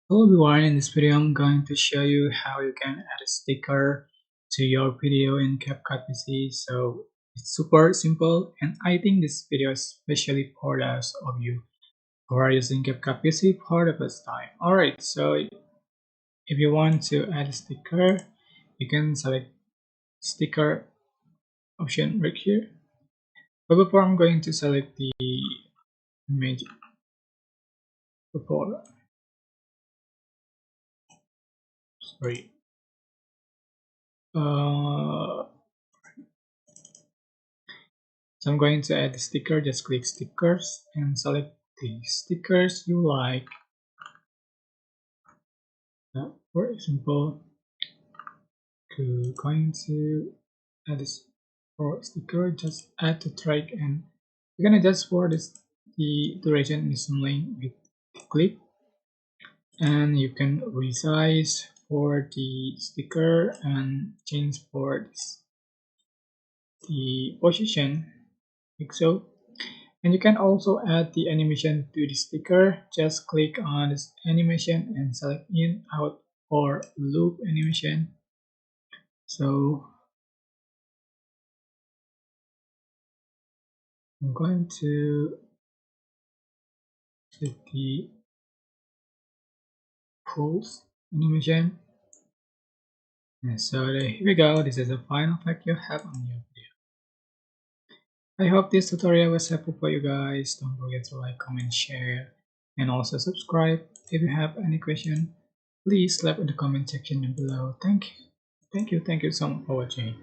Hello everyone, in this video I'm going to show you how you can add a sticker to your video in CapCut PC. So it's super simple, and I think this video is especially for those of you who are using CapCut PC for the first time. Alright, so if you want to add a sticker, you can select sticker option right here. But before I'm going to select the image before, sorry. Uh, So I'm going to add the sticker. Just click stickers and select the stickers you like. For example, going to add this for sticker, just add the track, and you can adjust for this the duration in zoom with click, and you can resize for the sticker and change for this, the position like so. And you can also add the animation to the sticker. Just click on this animation and select in, out, or loop animation. So I'm going to click the pulse animation. And so here we go. This is the final effect you have on your video. I hope this tutorial was helpful for you guys. Don't forget to like, comment, share, and also subscribe. If you have any question, please leave in the comment section below. Thank you so much for watching.